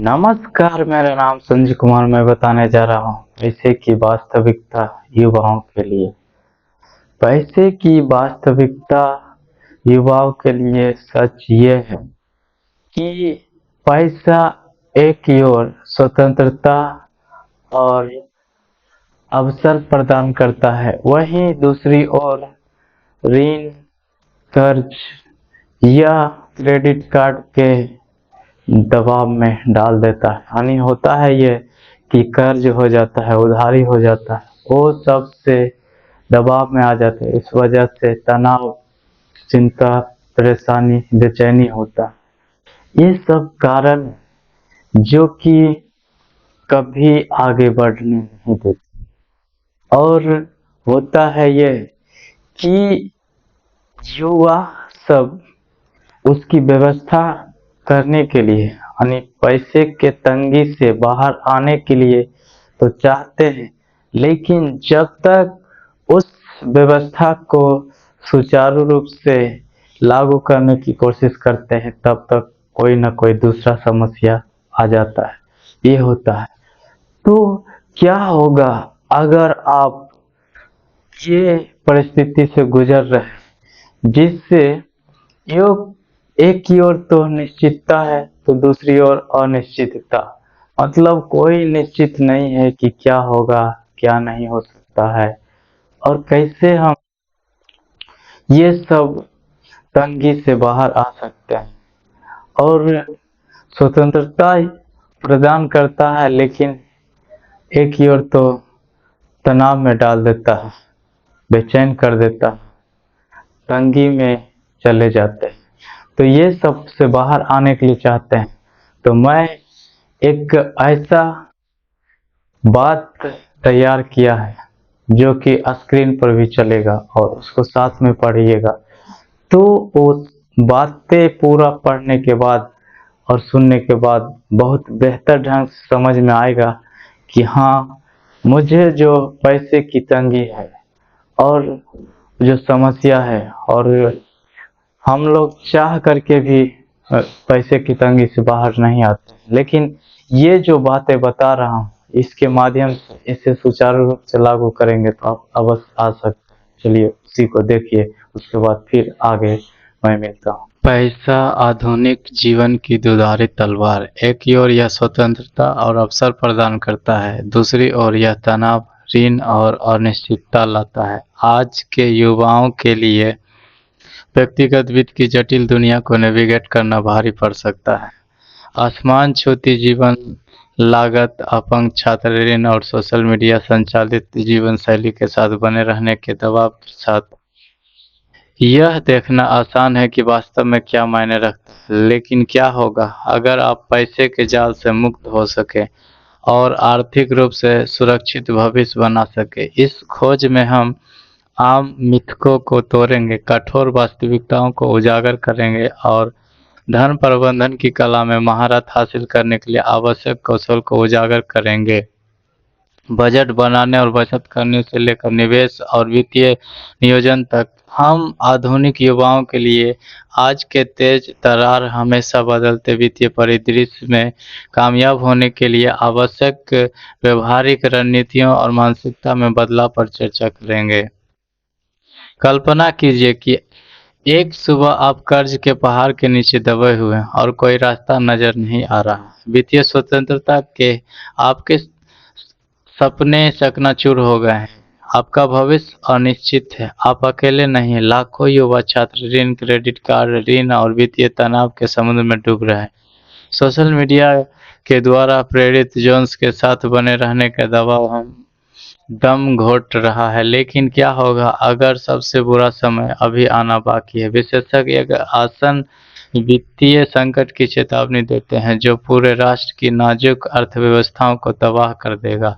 नमस्कार, मेरा नाम संजय कुमार। मैं बताने जा रहा हूँ पैसे की वास्तविकता युवाओं के लिए। पैसे की वास्तविकता युवाओं के लिए सच ये है कि पैसा एक की ओर स्वतंत्रता और अवसर प्रदान करता है, वहीं दूसरी ओर ऋण, कर्ज या क्रेडिट कार्ड के दबाव में डाल देता है। हानि होता है ये कि कर्ज हो जाता है, उधारी हो जाता है, वो सब से दबाव में आ जाते हैं। इस वजह से तनाव, चिंता, परेशानी, बेचैनी होता है। ये सब कारण जो कि कभी आगे बढ़ने नहीं देते। और होता है ये कि युवा सब उसकी व्यवस्था करने के लिए, यानी पैसे के तंगी से बाहर आने के लिए तो चाहते हैं, लेकिन जब तक उस व्यवस्था को सुचारू रूप से लागू करने की कोशिश करते हैं, तब तक कोई ना कोई दूसरा समस्या आ जाता है। ये होता है। तो क्या होगा अगर आप ये परिस्थिति से गुजर रहे हैं, जिससे एक की ओर तो निश्चितता है तो दूसरी ओर अनिश्चितता, मतलब कोई निश्चित नहीं है कि क्या होगा, क्या नहीं हो सकता है, और कैसे हम ये सब तंगी से बाहर आ सकते हैं। और स्वतंत्रता प्रदान करता है, लेकिन एक की ओर तो तनाव में डाल देता है, बेचैन कर देता है, तंगी में चले जाते हैं। तो ये सब से बाहर आने के लिए चाहते हैं, तो मैं एक ऐसा बात तैयार किया है जो कि स्क्रीन पर भी चलेगा और उसको साथ में पढ़िएगा। तो उस बातें पूरा पढ़ने के बाद और सुनने के बाद बहुत बेहतर ढंग से समझ में आएगा कि हाँ, मुझे जो पैसे की तंगी है और जो समस्या है, और हम लोग चाह करके भी पैसे की तंगी से बाहर नहीं आते, लेकिन ये जो बातें बता रहा हूँ इसके माध्यम से इसे सुचारू रूप से लागू करेंगे तो आप अवश्य आ सकते हैं। चलिए उसी को देखिए, उसके बाद फिर आगे मैं मिलता हूँ। पैसा आधुनिक जीवन की दुधारी तलवार। एक ओर यह स्वतंत्रता और अवसर प्रदान करता है, दूसरी ओर यह तनाव, ऋण और अनिश्चितता लाता है। आज के युवाओं के लिए व्यक्तिगत वित्त की जटिल दुनिया को नेविगेट करना भारी पड़ सकता है। आसमान छूती जीवन लागत, अपंग छात्र ऋण और सोशल मीडिया संचालित जीवन शैली के साथ बने रहने के दबाव के साथ यह देखना आसान है कि वास्तव में क्या मायने रखता है। लेकिन क्या होगा अगर आप पैसे के जाल से मुक्त हो सके और आर्थिक रूप से सुरक्षित भविष्य बना सके। इस खोज में हम आम मिथकों को तोड़ेंगे, कठोर वास्तविकताओं को उजागर करेंगे और धन प्रबंधन की कला में महारत हासिल करने के लिए आवश्यक कौशल को उजागर करेंगे। बजट बनाने और बचत करने से लेकर निवेश और वित्तीय नियोजन तक, हम आधुनिक युवाओं के लिए आज के तेज तर्रार हमेशा बदलते वित्तीय परिदृश्य में कामयाब होने के लिए आवश्यक व्यवहारिक रणनीतियों और मानसिकता में बदलाव पर चर्चा करेंगे। कल्पना कीजिए कि एक सुबह आप कर्ज के पहाड़ के नीचे दबे हुए हैं और कोई रास्ता नजर नहीं आ रहा। वित्तीय स्वतंत्रता के आपके सपने चकनाचूर हो गए हैं। आपका भविष्य अनिश्चित है। आप अकेले नहीं हैं, लाखों युवा छात्र ऋण, क्रेडिट कार्ड ऋण और वित्तीय तनाव के समुद्र में डूब रहे हैं। सोशल मीडिया के द्वारा प्रेरित जोन्स के साथ बने रहने का दबाव हम दम घोट रहा है। लेकिन क्या होगा अगर सबसे बुरा समय अभी आना बाकी है? विशेषज्ञ आसन वित्तीय संकट की चेतावनी देते हैं जो पूरे राष्ट्र की नाजुक अर्थव्यवस्थाओं को तबाह कर देगा।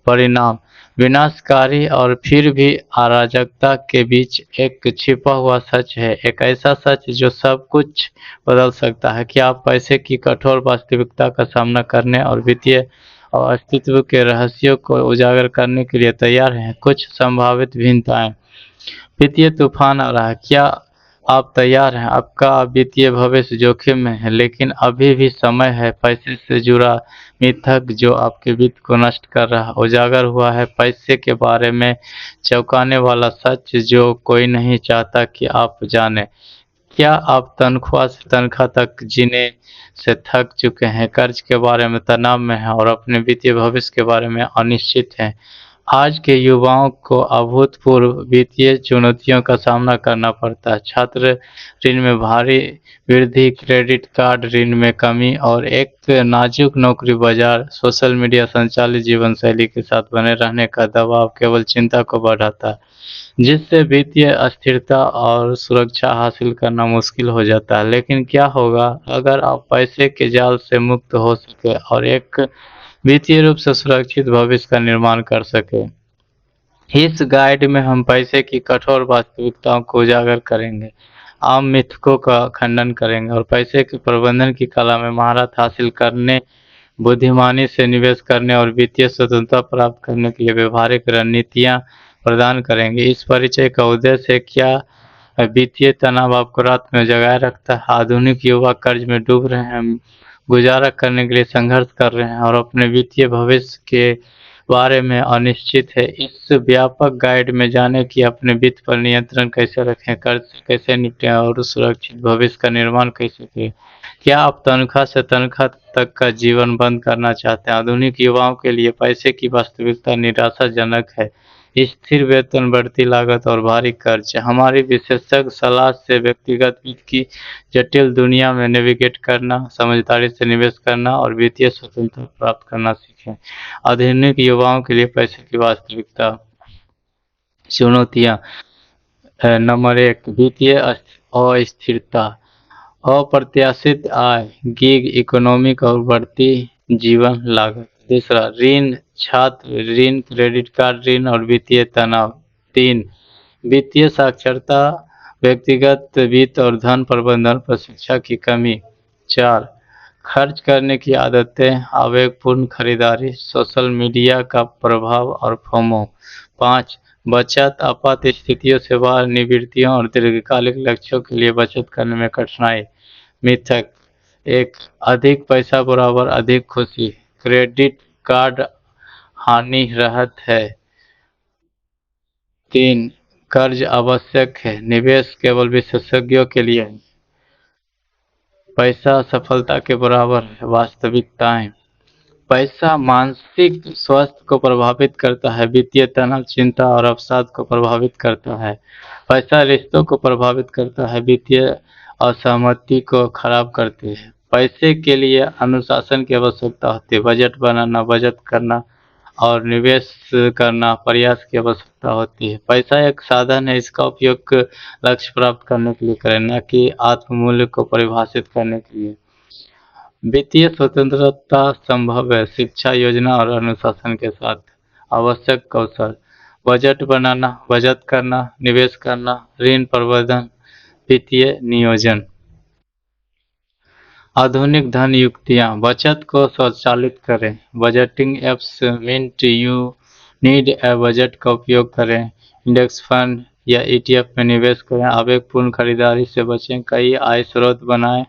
परिणाम विनाशकारी और फिर भी अराजकता के बीच एक छिपा हुआ सच है, एक ऐसा सच जो सब कुछ बदल सकता है। क्या आप पैसे की कठोर वास्तविकता का सामना करने और वित्तीय और अस्तित्व के रहस्यों को उजागर करने के लिए तैयार हैं? कुछ संभावित भिन्नताएं। वित्तीय तूफान आ रहा है। क्या आप तैयार हैं, आपका वित्तीय भविष्य जोखिम में है, लेकिन अभी भी समय है। पैसे से जुड़ा मिथक जो आपके वित्त को नष्ट कर रहा है, उजागर हुआ है। पैसे के बारे में चौंकाने वाला सच जो कोई नहीं चाहता कि आप जानें। क्या आप तनख्वाह से तनख्वाह तक जीने से थक चुके हैं, कर्ज के बारे में तनाव में हैं और अपने वित्तीय भविष्य के बारे में अनिश्चित हैं? आज के युवाओं को अभूतपूर्व वित्तीय चुनौतियों का सामना करना पड़ता है। छात्र ऋण में भारी वृद्धि, क्रेडिट कार्ड ऋण में कमी और एक नाजुक नौकरी बाजार, सोशल मीडिया संचालित जीवन शैली के साथ बने रहने का दबाव केवल चिंता को बढ़ाता है, जिससे वित्तीय अस्थिरता और सुरक्षा हासिल करना मुश्किल हो जाता है। लेकिन क्या होगा अगर आप पैसे के जाल से मुक्त हो सके और एक वित्तीय रूप से सुरक्षित भविष्य का निर्माण कर सके? इस गाइड में हम पैसे की कठोर वास्तविकताओं को उजागर करेंगे, आम मिथकों का खंडन करेंगे और पैसे के प्रबंधन की कला में महारत हासिल करने, बुद्धिमानी से निवेश करने और वित्तीय स्वतंत्रता प्राप्त करने के लिए व्यवहारिक रणनीतियाँ प्रदान करेंगे। इस परिचय का उद्देश्य है क्या वित्तीय तनाव आपको रात में जगाए रखता है? आधुनिक युवा कर्ज में डूब रहे हैं, गुजारा करने के लिए संघर्ष कर रहे हैं और अपने वित्तीय भविष्य के बारे में अनिश्चित है। इस व्यापक गाइड में जानें कि अपने वित्त पर नियंत्रण कैसे रखें, कर्ज से कैसे निपटें और सुरक्षित भविष्य का निर्माण कैसे करें। क्या आप तनख्वाह से तनख्वाह तक का जीवन बंद करना चाहते हैं? आधुनिक युवाओं के लिए पैसे की वास्तविकता निराशाजनक है। स्थिर वेतन, बढ़ती लागत और भारी कर्ज। हमारी विशेषज्ञ सलाह से व्यक्तिगत वित्त की जटिल दुनिया में नेविगेट करना, समझदारी से निवेश करना और वित्तीय स्वतंत्रता प्राप्त करना सीखें। आधुनिक युवाओं के लिए पैसे की वास्तविकता चुनौतियाँ। नंबर 1, वित्तीय अस्थिरता, अप्रत्याशित आय, गिग इकोनॉमी और बढ़ती जीवन लागत। दूसरा, ऋण, छात्र ऋण, क्रेडिट कार्ड ऋण और वित्तीय तनाव। 3, वित्तीय साक्षरता, व्यक्तिगत वित्त और धन प्रबंधन पर शिक्षा की कमी। 4, खर्च करने की आदतें, आवेगपूर्ण खरीदारी, सोशल मीडिया का प्रभाव और फोमो। 5, बचत, आपात स्थितियों से बाहर, निवृत्तियों और दीर्घकालिक लक्ष्यों के लिए बचत करने में कठिनाई। मिथक 1, अधिक पैसा बराबर अधिक खुशी, क्रेडिट कार्ड हानि रहत है। 3, कर्ज आवश्यक है, निवेश केवल विशेषज्ञों के लिए है। पैसा सफलता के बराबर है, वास्तविकताएं। पैसा मानसिक स्वास्थ्य को प्रभावित करता है, वित्तीय तनाव, चिंता और अवसाद को प्रभावित करता है। पैसा रिश्तों को प्रभावित करता है, वित्तीय असहमति को खराब करती है। पैसे के लिए अनुशासन की आवश्यकता होती है, बजट बनाना, बचत करना और निवेश करना, प्रयास की आवश्यकता होती है। पैसा एक साधन है, इसका उपयोग लक्ष्य प्राप्त करने के लिए करें, न कि आत्म-मूल्य को परिभाषित करने के लिए। वित्तीय स्वतंत्रता संभव है शिक्षा, योजना और अनुशासन के साथ। आवश्यक कौशल, बजट बनाना, बचत करना, निवेश करना, ऋण प्रबंधन, वित्तीय नियोजन। आधुनिक धन युक्तियाँ, बचत को स्वचालित करें, budgeting apps, Mint you need a budget का उपयोग करें, इंडेक्स फंड या ईटीएफ में निवेश करें, आवेगपूर्ण खरीदारी से बचें, कई आय स्रोत बनाएं।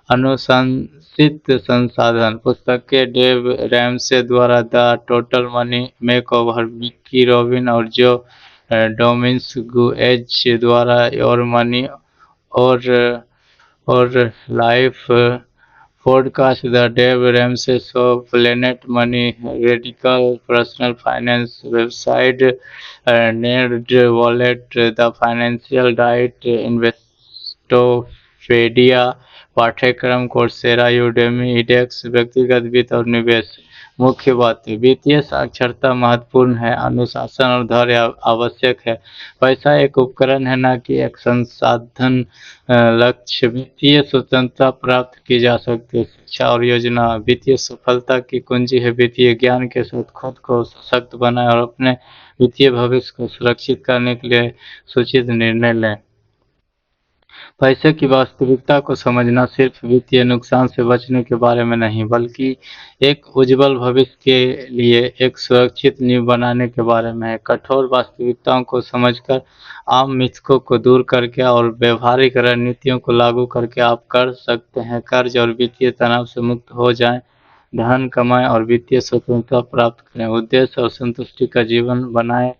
अनुशंसित संसाधन, पुस्तकें, डेव रैमसे द्वारा the Total Money Makeover, Mickey Robin और जो डोमिन्स द्वारा योर मनी और life podcast, the Dave Ramsey show, Planet Money, Radical Personal Finance website, Nerd Wallet, the Financial Diet, Investopedia पाठ्यक्रम, कोर्सेरा, यूडेमी, एडेक्स। व्यक्तिगत वित्त और निवेश। मुख्य बातें, वित्तीय साक्षरता महत्वपूर्ण है, अनुशासन और धैर्य आवश्यक है। पैसा एक उपकरण है, न कि एक संसाधन। लक्ष्य, वित्तीय स्वतंत्रता प्राप्त की जा सकती है। शिक्षा और योजना, वित्तीय सफलता की कुंजी है। वित्तीय ज्ञान के साथ खुद को सशक्त बनाएं और अपने वित्तीय भविष्य को सुरक्षित करने के लिए सूचित निर्णय लें। पैसे की वास्तविकता को समझना सिर्फ वित्तीय नुकसान से बचने के बारे में नहीं, बल्कि एक उज्जवल भविष्य के लिए एक सुरक्षित नींव बनाने के बारे में है। कठोर वास्तविकताओं को समझकर, आम मिथकों को दूर करके और व्यवहारिक रणनीतियों को लागू करके आप कर सकते हैं कर्ज और वित्तीय तनाव से मुक्त हो जाएं, धन कमाएं और वित्तीय स्वतंत्रता प्राप्त करें, उद्देश्य और संतुष्टि का जीवन बनाएं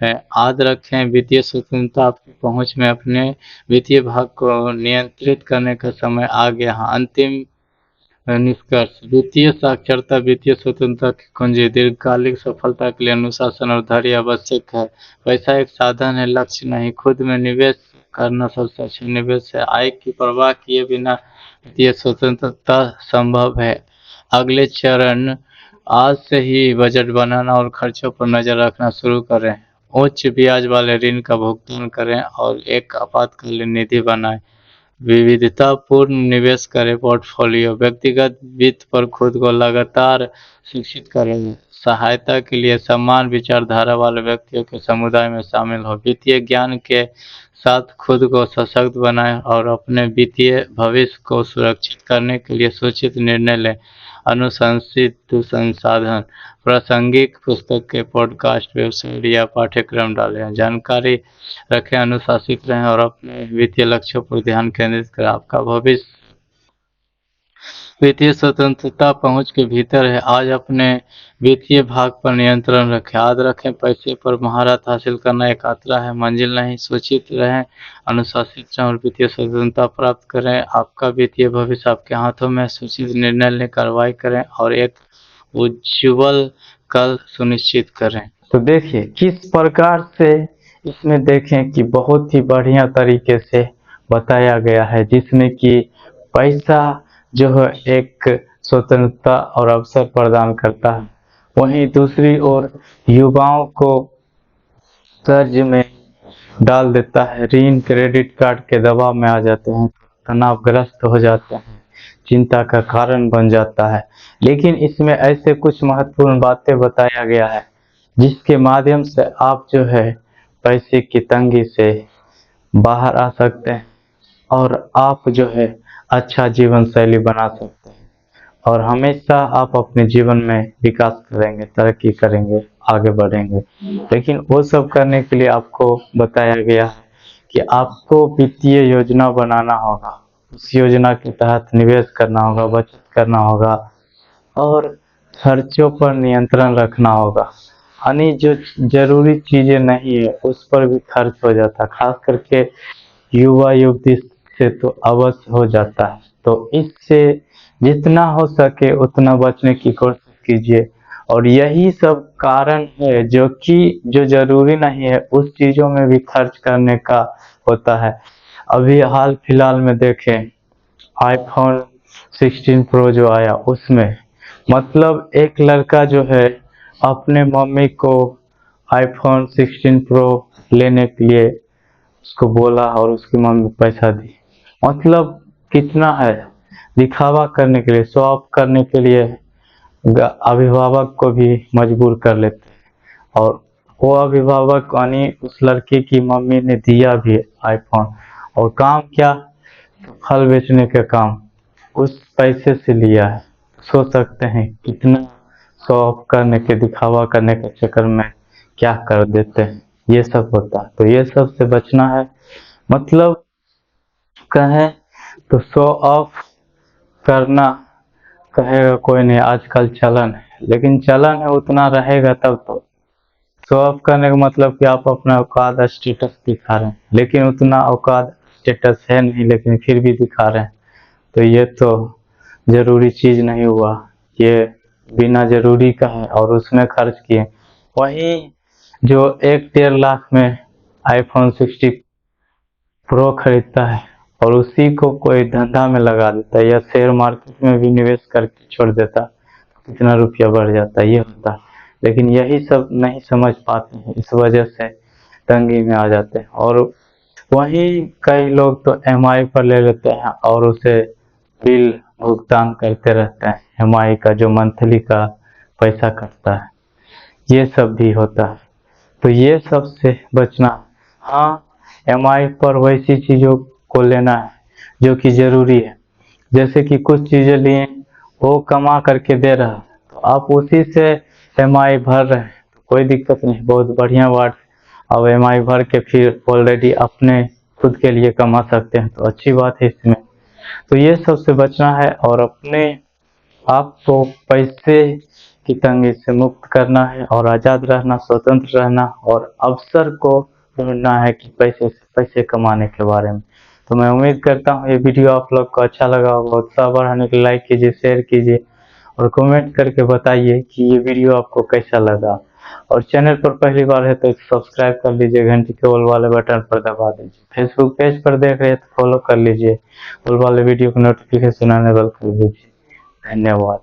है। याद रखें, वित्तीय स्वतंत्रता आपकी पहुंच में अपने वित्तीय भाग को नियंत्रित करने का समय आ गया है। अंतिम निष्कर्ष, वित्तीय साक्षरता वित्तीय स्वतंत्रता की कुंजी। दीर्घकालिक सफलता के लिए अनुशासन और धैर्य आवश्यक है। पैसा एक साधन है, लक्ष्य नहीं। खुद में निवेश करना सबसे अच्छा निवेश है। आय की परवाह किए बिना वित्तीय स्वतंत्रता संभव है। अगले चरण, आज से ही बजट बनाना और खर्चों पर नजर रखना शुरू करें। उच्च ब्याज वाले ऋण का भुगतान करें और एक आपातकालीन निधि बनाएं। विविधतापूर्ण निवेश करें। पोर्टफोलियो, व्यक्तिगत वित्त पर खुद को लगातार शिक्षित करें। सहायता के लिए समान विचारधारा वाले व्यक्तियों के समुदाय में शामिल हो। वित्तीय ज्ञान के साथ खुद को सशक्त बनाएं और अपने वित्तीय भविष्य को सुरक्षित करने के लिए सूचित निर्णय लें। अनुशंसित संसाधन, प्रासंगिक पुस्तकें, पॉडकास्ट, वेबसाइट या पाठ्यक्रम डालें। जानकारी रखें, अनुशासित रहें और अपने वित्तीय लक्ष्यों पर ध्यान केंद्रित करें। आपका भविष्य वित्तीय स्वतंत्रता पहुंच के भीतर है। आज अपने वित्तीय भाग पर नियंत्रण रखें। याद रखें, पैसे पर महारत हासिल करना एक यात्रा है, मंजिल नहीं। सूचित रहें, अनुशासित रहें और वित्तीय स्वतंत्रता प्राप्त करें। आपका वित्तीय भविष्य आपके हाथों में। सूचित निर्णय लें, कार्रवाई करें और एक उज्ज्वल कल सुनिश्चित करें। तो देखिए किस प्रकार से इसमें देखें कि बहुत ही बढ़िया तरीके से बताया गया है, जिसमें कि पैसा जो है एक स्वतंत्रता और अवसर प्रदान करता है, वहीं दूसरी ओर युवाओं को कर्ज में डाल देता है, ऋण क्रेडिट कार्ड के दबाव में आ जाते हैं, तनावग्रस्त हो जाते हैं, चिंता का कारण बन जाता है। लेकिन इसमें ऐसे कुछ महत्वपूर्ण बातें बताया गया है जिसके माध्यम से आप जो है पैसे की तंगी से बाहर आ सकते हैं और आप जो है अच्छा जीवन शैली बना सकते हैं और हमेशा आप अपने जीवन में विकास करेंगे, तरक्की करेंगे, आगे बढ़ेंगे। लेकिन वो सब करने के लिए आपको बताया गया है कि आपको वित्तीय योजना बनाना होगा, उस योजना के तहत निवेश करना होगा, बचत करना होगा और खर्चों पर नियंत्रण रखना होगा। यानी जो जरूरी चीजें नहीं है उस पर भी खर्च हो जाता है, खास करके युवा युवती से तो अवश्य हो जाता है। तो इससे जितना हो सके उतना बचने की कोशिश कीजिए और यही सब कारण है जो कि जो जरूरी नहीं है उस चीजों में भी खर्च करने का होता है। अभी हाल फिलहाल में देखें, आईफोन 16 प्रो जो आया, उसमें मतलब एक लड़का जो है अपने मम्मी को आईफोन 16 प्रो लेने के लिए उसको बोला और उसकी मम्मी पैसा दी। मतलब कितना है, दिखावा करने के लिए, शो ऑफ करने के लिए अभिभावक को भी मजबूर कर लेते हैं। और वो अभिभावक यानी उस लड़के की मम्मी ने दिया भी आईफोन, और काम क्या, फल बेचने का काम उस पैसे से लिया है। सोच सकते हैं कितना शो ऑफ करने के, दिखावा करने के चक्कर में क्या कर देते हैं, ये सब होता है। तो ये सब से बचना है। मतलब कहें तो शो ऑफ करना कहेगा कोई नहीं, आजकल चलन है, लेकिन चलन है उतना रहेगा तब तो। शो ऑफ करने का मतलब कि आप अपना औकात स्टेटस दिखा रहे हैं, लेकिन उतना औकात स्टेटस है नहीं, लेकिन फिर भी दिखा रहे हैं। तो ये तो जरूरी चीज नहीं हुआ, ये बिना जरूरी का है और उसमें खर्च किए। वहीं जो 1-1.5 लाख में आईफोन 60 प्रो खरीदता है और उसी को कोई धंधा में लगा देता है या शेयर मार्केट में भी निवेश करके छोड़ देता, कितना रुपया बढ़ जाता है, ये होता है। लेकिन यही सब नहीं समझ पाते हैं, इस वजह से तंगी में आ जाते हैं। और वहीं कई लोग तो एमआई पर ले लेते हैं और उसे बिल भुगतान करते रहते हैं, एमआई का जो मंथली का पैसा कटता है, ये सब भी होता है। तो ये सब से बचना। हाँ, एमआई पर वैसी चीज़ों को लेना है जो कि ज़रूरी है। जैसे कि कुछ चीज़ें लिए वो कमा करके दे रहा है तो आप उसी से EMI भर रहे हैं तो कोई दिक्कत नहीं, बहुत बढ़िया बात है। अब EMI भर के फिर ऑलरेडी अपने खुद के लिए कमा सकते हैं तो अच्छी बात है इसमें। तो ये सब से बचना है और अपने आप को पैसे की तंगी से मुक्त करना है और आज़ाद रहना, स्वतंत्र रहना और अवसर को ढूंढना है कि पैसे से पैसे कमाने के बारे में। तो मैं उम्मीद करता हूँ ये वीडियो आप लोग को अच्छा लगा होगा। उत्साह बढ़ाने के लिए लाइक कीजिए, शेयर कीजिए और कमेंट करके बताइए कि ये वीडियो आपको कैसा लगा। और चैनल पर पहली बार है तो सब्सक्राइब कर लीजिए, घंटी के ऑल वाले बटन पर दबा दीजिए। फेसबुक पेज पर देख रहे हैं तो फॉलो कर लीजिए, ऑल वाले वीडियो को नोटिफिकेशन आने बंद कर दीजिए। धन्यवाद।